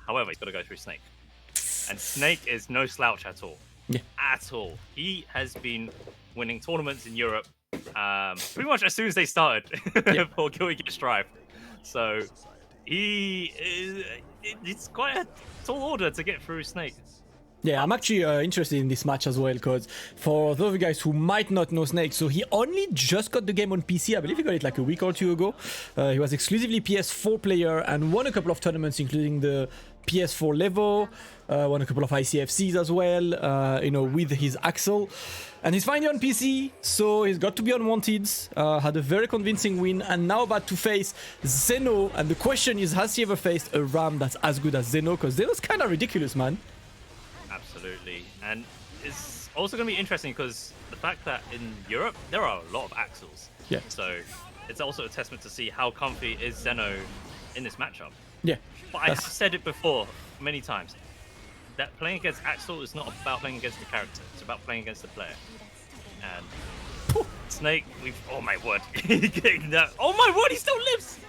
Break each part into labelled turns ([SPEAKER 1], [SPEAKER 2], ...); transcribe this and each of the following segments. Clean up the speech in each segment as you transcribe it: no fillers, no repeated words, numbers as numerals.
[SPEAKER 1] However, he's got to go through Snake. And Snake is no slouch at all.
[SPEAKER 2] Yeah.
[SPEAKER 1] At all. He has been winning tournaments in Europe pretty much as soon as they started for Guilty Gear Strive. So it's quite a tall order to get through Snake.
[SPEAKER 2] Yeah, I'm actually interested in this match as well, because for those guys who might not know Snake, so he only just got the game on PC. I believe he got it like a week or two ago. He was exclusively PS4 player and won a couple of tournaments, including the PS4 level, won a couple of ICFCs as well, with his Axel. And he's finally on PC, so he's got to be unwanted. Had a very convincing win, and now about to face Zeno. And the question is, has he ever faced a Ram that's as good as Zeno? Because Zeno's kind of ridiculous, man.
[SPEAKER 1] Absolutely. And it's also going to be interesting because the fact that in Europe, there are a lot of Axels.
[SPEAKER 2] Yeah.
[SPEAKER 1] So it's also a testament to see how comfy is Zeno in this matchup.
[SPEAKER 2] Yeah.
[SPEAKER 1] But I have said it before many times, that playing against Axel is not about playing against the character. It's about playing against the player. And Snake, oh my word. Oh my word, he still lives!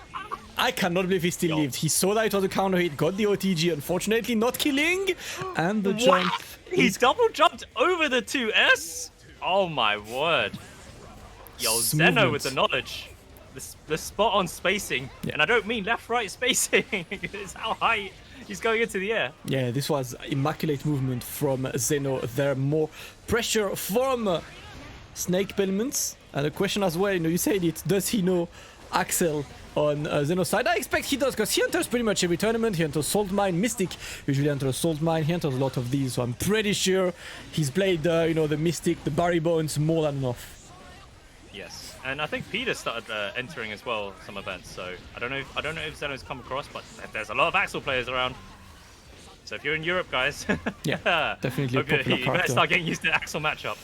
[SPEAKER 2] I cannot believe he still lived. He saw that it was a counter hit, got the OTG, unfortunately not killing, and the jump.
[SPEAKER 1] He's double jumped over the 2S? Oh my word. Yo, Zeno with the knowledge. The spot on spacing. Yeah. And I don't mean left-right spacing. It's how high he's going into the air.
[SPEAKER 2] Yeah, this was immaculate movement from Zeno. There more pressure from SnakeBelmont. And the question as well, you said it, does he know Axel on Zeno's side? I expect he does, because he enters pretty much every tournament. He enters Salt Mine, Mystic usually enters Salt Mine. He enters a lot of these, so I'm pretty sure he's played, the Mystic, the Barry Bones more than enough.
[SPEAKER 1] Yes, and I think Peter started entering as well some events. So I don't know if Zeno's come across, but there's a lot of Axel players around. So if you're in Europe, guys,
[SPEAKER 2] yeah, definitely a popular
[SPEAKER 1] you better start getting used to the Axel matchup.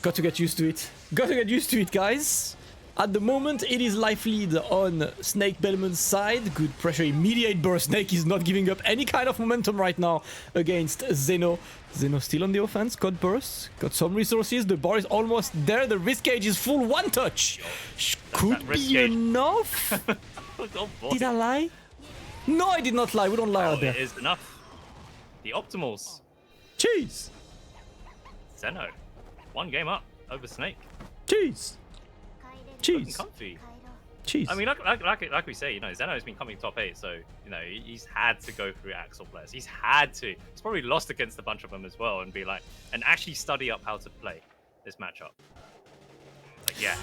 [SPEAKER 2] Got to get used to it. Got to get used to it, guys. At the moment, it is life lead on SnakeBelmont's side. Good pressure, immediate burst. Snake is not giving up any kind of momentum right now against Zeno. Zeno still on the offense, got burst, got some resources. The bar is almost there. The risk gauge is full. One touch. Could be enough. Did I lie? No, I did not lie. We don't lie out there.
[SPEAKER 1] It is enough. The optimals.
[SPEAKER 2] Jeez.
[SPEAKER 1] Zeno. One game up over Snake.
[SPEAKER 2] Jeez. Jeez.
[SPEAKER 1] Comfy.
[SPEAKER 2] Jeez.
[SPEAKER 1] I mean, like we say, Zeno's been coming top 8, so he's had to go through Axel players. He's had to. He's probably lost against a bunch of them as well, and and actually study up how to play this matchup. Like, yeah,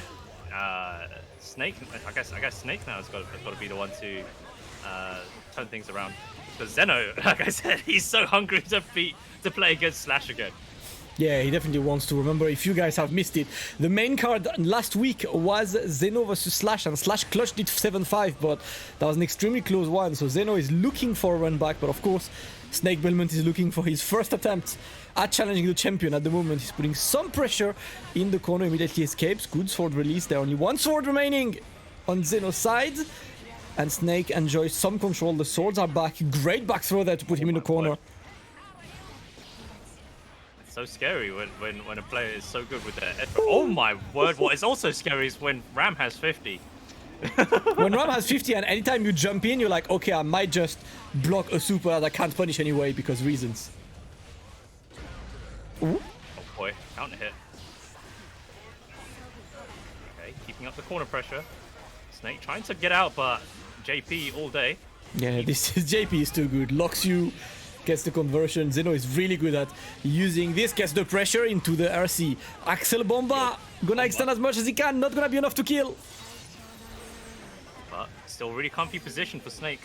[SPEAKER 1] Snake. I guess Snake now has got to be the one to turn things around. Because Zeno, like I said, he's so hungry to play against Slash again.
[SPEAKER 2] Yeah, he definitely wants to. Remember, if you guys have missed it, the main card last week was Zeno versus Slash, and Slash clutched it 7-5, but that was an extremely close one. So Zeno is looking for a run back, but of course, SnakeBelmont is looking for his first attempt at challenging the champion at the moment. He's putting some pressure in the corner, immediately escapes. Good sword release. There only one sword remaining on Zeno's side, and Snake enjoys some control. The swords are back. Great back throw there to put him in the corner.
[SPEAKER 1] So scary when a player is so good with their effort. Oh my word, what is also scary is when Ram has 50.
[SPEAKER 2] When Ram has 50 and anytime you jump in, you're like, okay, I might just block a super that I can't punish anyway because reasons. Ooh.
[SPEAKER 1] Oh boy, counter hit. Okay, keeping up the corner pressure. Snake trying to get out, but JP all day.
[SPEAKER 2] Yeah, this JP is too good. Locks you. Gets the conversion. Zeno is really good at using this. Gets the pressure into the RC. Axel Bomba. Gonna extend as much as he can. Not gonna be enough to kill.
[SPEAKER 1] But still really comfy position for Snake.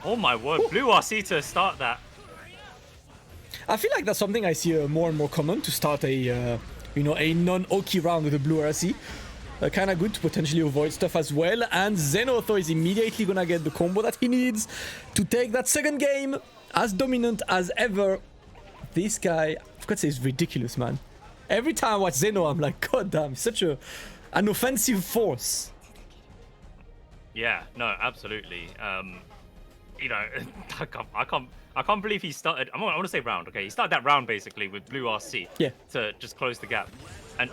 [SPEAKER 1] Oh my word. Blue RC to start that.
[SPEAKER 2] I feel like that's something I see more and more common, to start a non-Oki round with a blue RC. Kind of good to potentially avoid stuff as well. And Zeno though is immediately gonna get the combo that he needs to take that second game. As dominant as ever. This guy, I've got to say, is ridiculous, man. Every time I watch Zeno, I'm like, god damn, he's such an offensive force.
[SPEAKER 1] Yeah, no, absolutely. I can't believe he started. I want to say round. Okay, he started that round basically with blue RC.
[SPEAKER 2] Yeah.
[SPEAKER 1] To just close the gap, and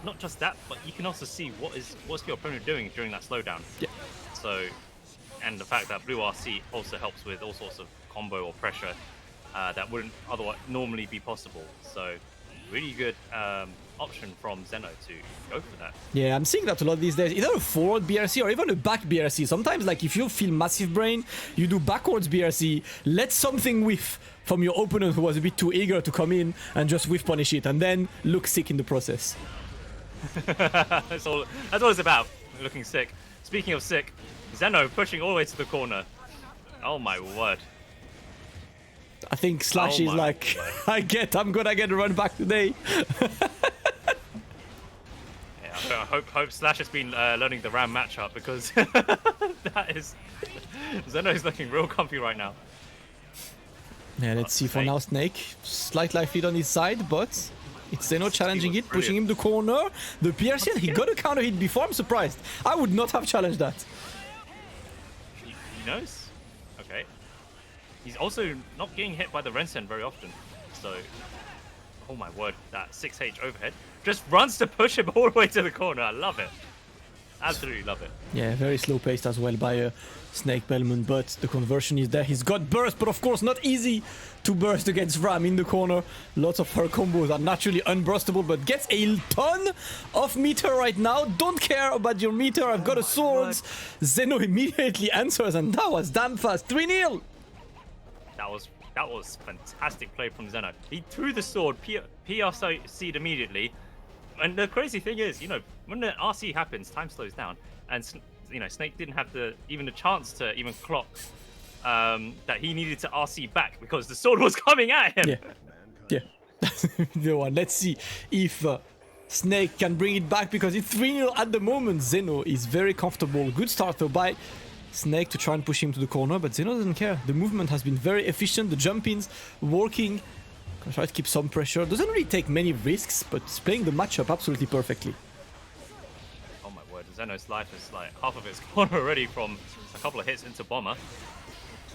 [SPEAKER 1] not just that, but you can also see what's your opponent doing during that slowdown.
[SPEAKER 2] Yeah.
[SPEAKER 1] So. and the fact that blue RC also helps with all sorts of combo or pressure that wouldn't otherwise normally be possible. So really good option from Zeno to go for that.
[SPEAKER 2] Yeah, I'm seeing that a lot these days. Either a forward BRC or even a back BRC. Sometimes, like, if you feel massive brain, you do backwards BRC, let something whiff from your opponent who was a bit too eager to come in and just whiff punish it, and then look sick in the process.
[SPEAKER 1] that's all it's about, looking sick. Speaking of sick, Zeno pushing all the way to the corner. Oh my word.
[SPEAKER 2] I think Slash is like, I'm gonna get a run back today.
[SPEAKER 1] Yeah, I hope Slash has been learning the Ram matchup, because that is Zeno's looking real comfy right now.
[SPEAKER 2] Yeah, let's see for now. Snake, slight life lead on his side, but it's Zeno challenging it, pushing him the corner. The PRC, he got a counter hit before. I'm surprised. I would not have challenged that.
[SPEAKER 1] He knows. Okay. He's also not getting hit by the Rensen very often. So, oh my word, that 6H overhead just runs to push him all the way to the corner. I love it. Absolutely love it.
[SPEAKER 2] Yeah, very slow paced as well by SnakeBelmont, but the conversion is there. He's got burst, but of course not easy to burst against Ram in the corner. Lots of her combos are naturally unburstable, but gets a ton of meter right now. Don't care about your meter, I've got a sword. Zeno immediately answers, and that was damn fast. 3-0.
[SPEAKER 1] That was fantastic play from Zeno. He threw the sword, PRC'd immediately. And the crazy thing is, you know, when the RC happens, time slows down, and you know, Snake didn't have even the chance to even clock that he needed to RC back because the sword was coming at him.
[SPEAKER 2] Yeah. The one. Let's see if Snake can bring it back, because it's 3-0 at the moment. Zeno is very comfortable. Good start though by Snake to try and push him to the corner, but Zeno doesn't care. The movement has been very efficient. The jump-ins working. Gonna try to keep some pressure. Doesn't really take many risks, but is playing the matchup absolutely perfectly.
[SPEAKER 1] Oh my word, Zeno's life is like half of its gone already from a couple of hits into Bomber.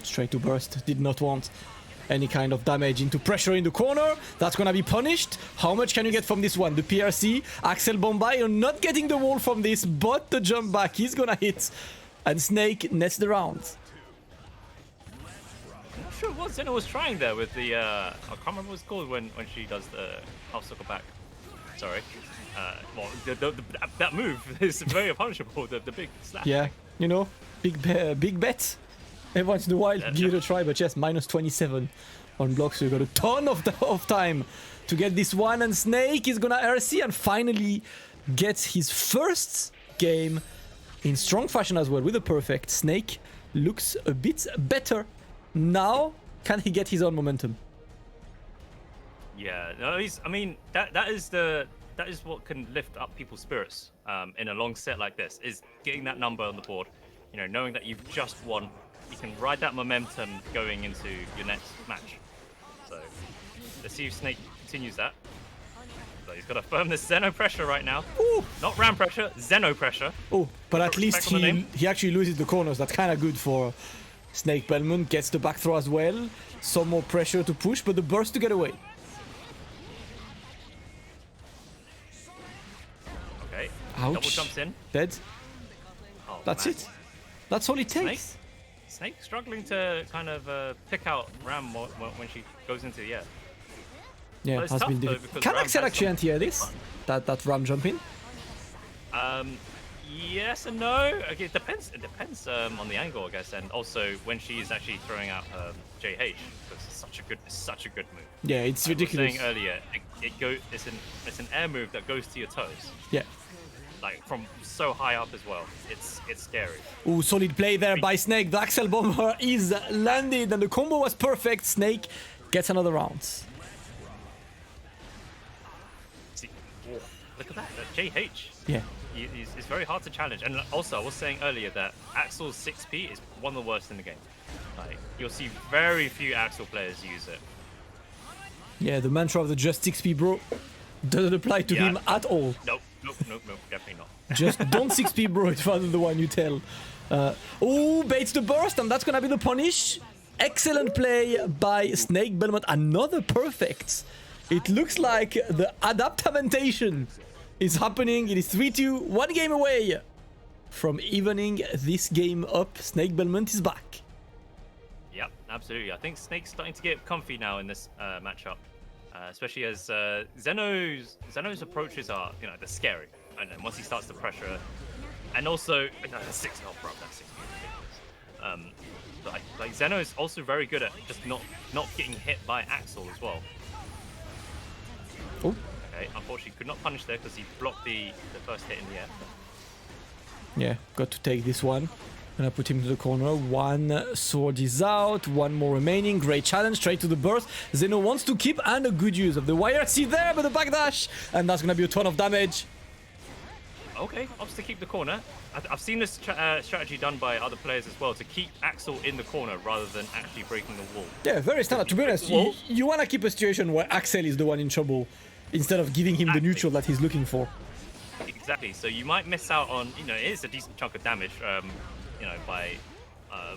[SPEAKER 2] Straight to burst. Did not want any kind of damage into pressure in the corner. That's gonna be punished. How much can you get from this one? The PRC, Axel Bombay, you're not getting the wall from this, but the jump back is gonna hit. And Snake nets the round.
[SPEAKER 1] I'm not sure what Zeno was trying there with the, I can't remember what it's called when she does the half circle back. Sorry. Well, that move is very punishable, the big slap.
[SPEAKER 2] Yeah, you know, big bet. Every once in a while, give it a try, but yes, minus 27 on blocks, so you got a ton of time to get this one, and Snake is gonna RC and finally gets his first game in strong fashion as well with a perfect. Snake looks a bit better. Now, can he get his own momentum?
[SPEAKER 1] Yeah, no, I mean, that is what can lift up people's spirits in a long set like this, is getting that number on the board. You know, knowing that you've just won, you can ride that momentum going into your next match. So, let's see if Snake continues that. So he's got to firm this Zeno pressure right now.
[SPEAKER 2] Ooh.
[SPEAKER 1] Not Ram pressure, Zeno pressure.
[SPEAKER 2] Oh, but at least he actually loses the corners. That's kind of good for SnakeBelmont. Gets the back throw as well. Some more pressure to push, but the burst to get away.
[SPEAKER 1] Okay.
[SPEAKER 2] Ouch.
[SPEAKER 1] Double jumps in.
[SPEAKER 2] Dead.
[SPEAKER 1] Oh,
[SPEAKER 2] That's
[SPEAKER 1] man.
[SPEAKER 2] it. That's all it takes.
[SPEAKER 1] Snake struggling to kind of pick out Ram when she goes into the air.
[SPEAKER 2] Yeah, it has been difficult. Can Axel actually anti-air this? That Ram jump in?
[SPEAKER 1] Yes and no. Okay, it depends. It depends on the angle, I guess, and also when she's actually throwing out JH, because it's such a good move.
[SPEAKER 2] Yeah, it's ridiculous.
[SPEAKER 1] I was saying earlier, it's an air move that goes to your toes.
[SPEAKER 2] Yeah.
[SPEAKER 1] Like from so high up as well. It's scary.
[SPEAKER 2] Ooh, solid play there by Snake. The Axel Bomber is landed, and the combo was perfect. Snake gets another round.
[SPEAKER 1] See, oh, look at that JH.
[SPEAKER 2] Yeah.
[SPEAKER 1] It's very hard to challenge. And also, I was saying earlier that Axel's 6P is one of the worst in the game. Like, you'll see very few Axel players use it.
[SPEAKER 2] Yeah, the mantra of the just 6P bro doesn't apply to him at all.
[SPEAKER 1] Nope, definitely not.
[SPEAKER 2] Just don't 6P bro, it's rather the one you tell. Oh, baits the burst, and that's gonna be the punish. Excellent play by SnakeBelmont. Another perfect. It looks like the adaptamentation is happening. It is 3-2, one game away from evening this game up. SnakeBelmont is back.
[SPEAKER 1] Yep, absolutely. I think Snake's starting to get comfy now in this matchup, especially as Zeno's approaches are, they're scary. And then once he starts to pressure, and also, 6 health, bro, that's 6 ridiculous. But like Zeno is also very good at just not getting hit by Axel as well.
[SPEAKER 2] Oh.
[SPEAKER 1] Okay, unfortunately could not punish there because he blocked the first hit in the air.
[SPEAKER 2] Yeah, got to take this one. Gonna put him to the corner. One sword is out, one more remaining. Great challenge, straight to the burst. Zeno wants to keep, and a good use of the wire. See there, but the backdash, and that's gonna be a ton of damage.
[SPEAKER 1] Okay, opts to keep the corner. I've seen this strategy done by other players as well, to keep Axel in the corner rather than actually breaking the wall.
[SPEAKER 2] Yeah, very standard. To be honest, you want to keep a situation where Axel is the one in trouble instead of giving him the neutral that he's looking for.
[SPEAKER 1] Exactly. So you might miss out on, it is a decent chunk of damage, by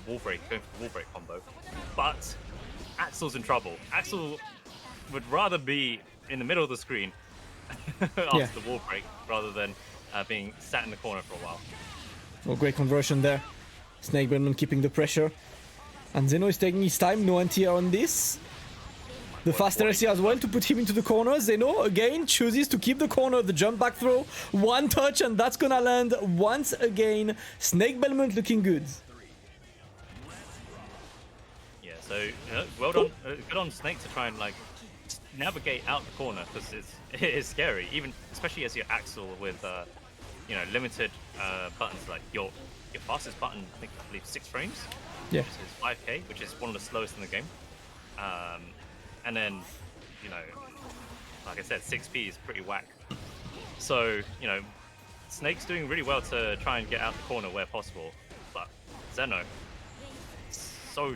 [SPEAKER 1] wall break, going for the wall break combo. But Axel's in trouble. Axel would rather be in the middle of the screen after the wall break rather than being sat in the corner for a while.
[SPEAKER 2] Well, great conversion there. SnakeBelmont keeping the pressure. And Zeno is taking his time, no anti-air on this. The fast RC as well to put him into the corner. Zeno again chooses to keep the corner, the jump back throw. One touch and that's gonna land once again. SnakeBelmont looking good.
[SPEAKER 1] Yeah, so well done, good on Snake to try and navigate out the corner, because it is scary, even especially as your Axel with limited buttons. Like your fastest button, I believe 6 frames.
[SPEAKER 2] Yeah.
[SPEAKER 1] Which is 5k, which is one of the slowest in the game. And then, like I said, 6p is pretty whack. So, Snake's doing really well to try and get out the corner where possible. But Zeno, so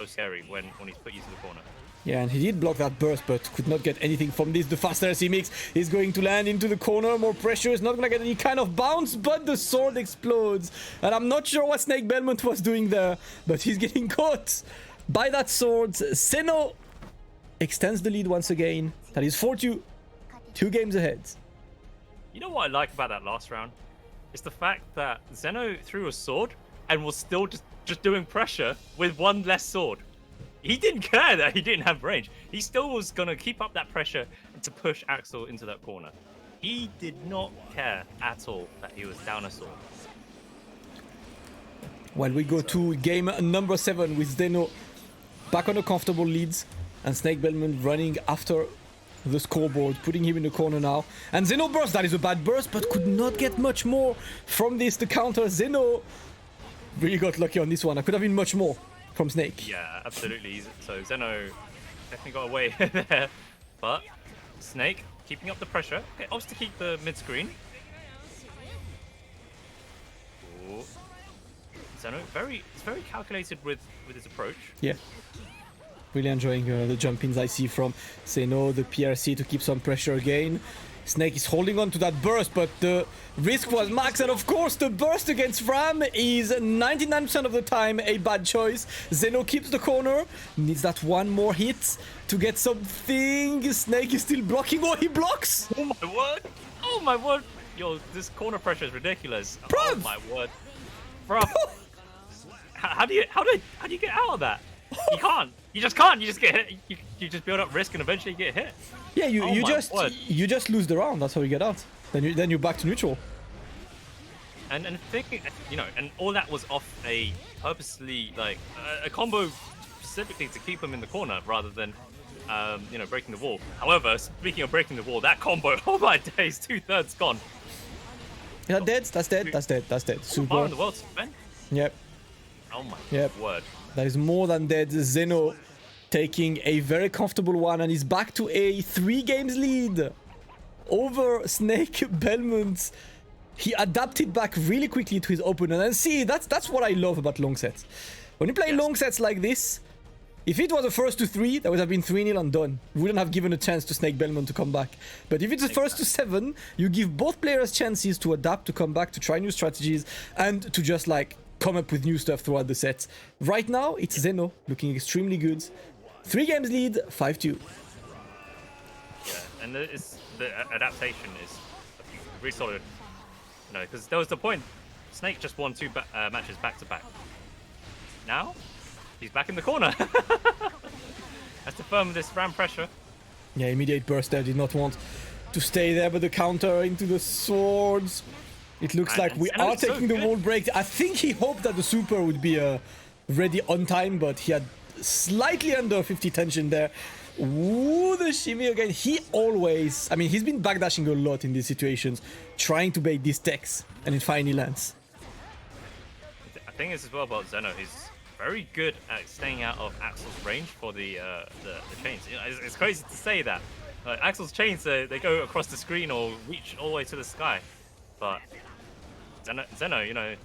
[SPEAKER 1] scary when he's put you to the corner.
[SPEAKER 2] Yeah, and he did block that burst, but could not get anything from this. The fast RC mix is going to land into the corner. More pressure, is not going to get any kind of bounce, but the sword explodes. And I'm not sure what SnakeBelmont was doing there, but he's getting caught by that sword. Zeno extends the lead once again. That is 4-2. 2 games ahead.
[SPEAKER 1] You know what I like about that last round? It's the fact that Zeno threw a sword and was still just doing pressure with one less sword. He didn't care that he didn't have range. He still was going to keep up that pressure to push Axel into that corner. He did not care at all that he was down a sword.
[SPEAKER 2] Well, we go to game number 7 with Zeno back on a comfortable lead. And SnakeBelmont running after the scoreboard, putting him in the corner now. And Zeno burst, that is a bad burst, but could not get much more from this to counter. Zeno really got lucky on this one. I could have been much more from Snake.
[SPEAKER 1] Yeah, absolutely. So Zeno definitely got away there. But Snake keeping up the pressure. Okay, opts to keep the mid screen. Ooh. Zeno it's very calculated with his approach.
[SPEAKER 2] Yeah. Really enjoying the jump-ins I see from Zeno, the PRC to keep some pressure again. Snake is holding on to that burst, but the risk was max, and of course the burst against Ram is 99% of the time a bad choice. Zeno keeps the corner, needs that one more hit to get something. Snake is still blocking. Oh, he blocks!
[SPEAKER 1] Oh my word! Oh my word! Yo, this corner pressure is ridiculous.
[SPEAKER 2] Bruv!
[SPEAKER 1] Oh my word. Bro, how do you get out of that? You can't. You just can't. You just get hit. You just build up risk and eventually get hit.
[SPEAKER 2] Yeah, you just lose the round. That's how you get out. Then you're back to neutral.
[SPEAKER 1] And thinking, and all that was off a purposely a combo specifically to keep him in the corner rather than breaking the wall. However, speaking of breaking the wall, that combo, oh my days, 2/3 gone.
[SPEAKER 2] Is that dead? That's dead. That's dead. That's dead. Super.
[SPEAKER 1] Far in the world, Ben.
[SPEAKER 2] Yep.
[SPEAKER 1] Oh my word.
[SPEAKER 2] That is more than dead. Zeno taking a very comfortable one and is back to a 3 games lead over SnakeBelmont. He adapted back really quickly to his opponent. And see, that's what I love about long sets. When you play long sets like this, if it was the first to 3, that would have been 3-0 and done. We wouldn't have given a chance to SnakeBelmont to come back. But if it's the first to 7, you give both players chances to adapt, to come back, to try new strategies, and to just come up with new stuff throughout the set. Right now, it's Zeno looking extremely good. 3 games lead, 5-2.
[SPEAKER 1] Yeah, and the adaptation is really solid. Because there was the point Snake just won 2 matches back to back. Now, he's back in the corner. Has to firm this ram pressure.
[SPEAKER 2] Yeah, immediate burst there. Did not want to stay there, but the counter into the swords. It looks like we are taking the wall break. I think he hoped that the super would be ready on time, but he had slightly under 50 tension there. Ooh, the shimmy again. He always, I mean, he's been backdashing a lot in these situations, trying to bait these techs, and it finally lands.
[SPEAKER 1] I think this as well about Zeno. He's very good at staying out of Axel's range for the chains. You know, it's crazy to say that. Axel's chains, they go across the screen or reach all the way to the sky. But Zeno, you know,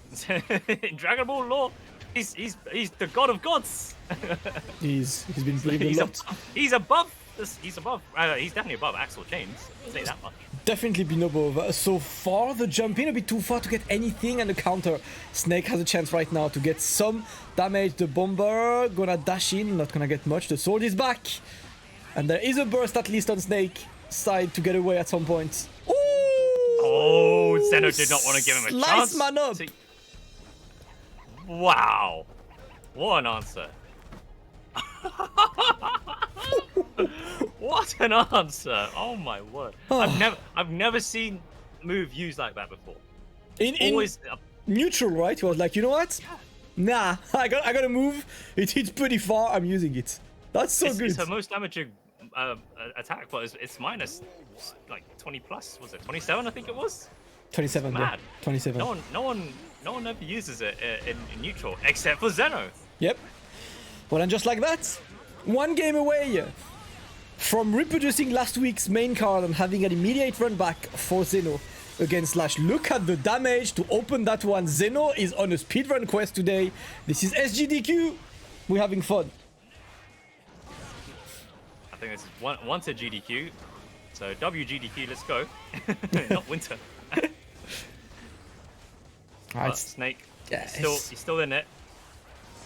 [SPEAKER 1] in Dragon Ball lore, he's the god of gods.
[SPEAKER 2] He's been playing a lot.
[SPEAKER 1] He's above. He's definitely above Axel chains. I'll say that much.
[SPEAKER 2] Definitely been above. So far, the jump in a bit too far to get anything, and the counter. Snake has a chance right now to get some damage. The bomber gonna dash in, not gonna get much. The sword is back, and there is a burst at least on Snake side to get away at some point. Ooh!
[SPEAKER 1] Oh, Zeno did not want to give him a chance.
[SPEAKER 2] Slice man up.
[SPEAKER 1] Wow, what an answer! What an answer! Oh my word! I've never seen move used like that before. Always
[SPEAKER 2] neutral, right? He was like, you know what? Nah, I got a move. It hits pretty far. I'm using it. That's so good.
[SPEAKER 1] It's her most damaging attack, but it's minus like 20 plus. Was it 27? I think it was.
[SPEAKER 2] 27.
[SPEAKER 1] Mad.
[SPEAKER 2] Yeah. 27.
[SPEAKER 1] No one ever uses it in neutral except for Zeno.
[SPEAKER 2] Yep. Well, and just like that, one game away from reproducing last week's main card and having an immediate run back for Zeno against Slash. Look at the damage to open that one. Zeno is on a speedrun quest today. This is SGDQ. We're having fun.
[SPEAKER 1] I think this is once a GDQ. So WGDQ, let's go. Not winter. Snake,
[SPEAKER 2] yeah,
[SPEAKER 1] he's still in it.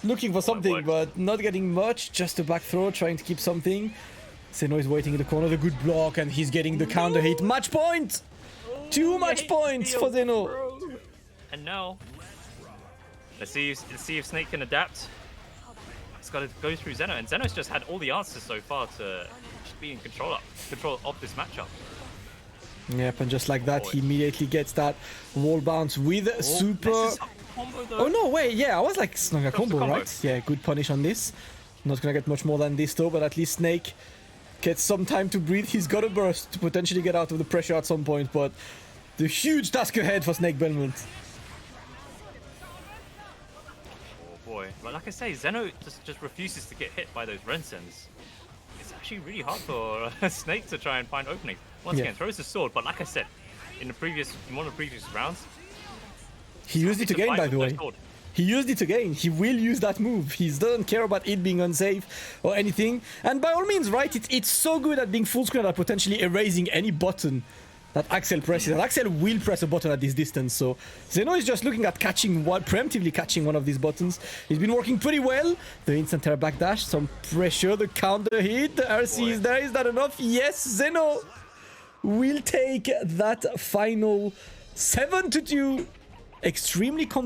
[SPEAKER 2] Looking for something, but not getting much. Just a back throw, trying to keep something. Zeno is waiting in the corner, the good block, and he's getting the counter hit. Match point! 2 match points for Zeno.
[SPEAKER 1] Bro. And now, let's see if Snake can adapt. It's got to go through Zeno, and Zeno's just had all the answers so far to just be in control of this matchup.
[SPEAKER 2] Yep, and just like that, he immediately gets that wall bounce with super.
[SPEAKER 1] Combo,
[SPEAKER 2] oh no, wait, yeah, I was like, it's not a combo, right? Yeah, good punish on this. Not gonna get much more than this though, but at least Snake gets some time to breathe. He's got a burst to potentially get out of the pressure at some point, but the huge task ahead for SnakeBelmont.
[SPEAKER 1] Oh boy, but like I say, Zeno just refuses to get hit by those Rensens. It's actually really hard for Snake to try and find openings. Once again, throws the sword, but like I said, in one of the previous rounds,
[SPEAKER 2] he used it again, by the way. He used it again. He will use that move. He doesn't care about it being unsafe or anything. And by all means, right, it's so good at being full screen at potentially erasing any button that Axel presses. And Axel will press a button at this distance. So Zeno is just looking at preemptively catching one of these buttons. He's been working pretty well. The instant terror backdash, some pressure, the counter hit, the RC is there. Is that enough? Yes, Zeno will take that final 7-2. Extremely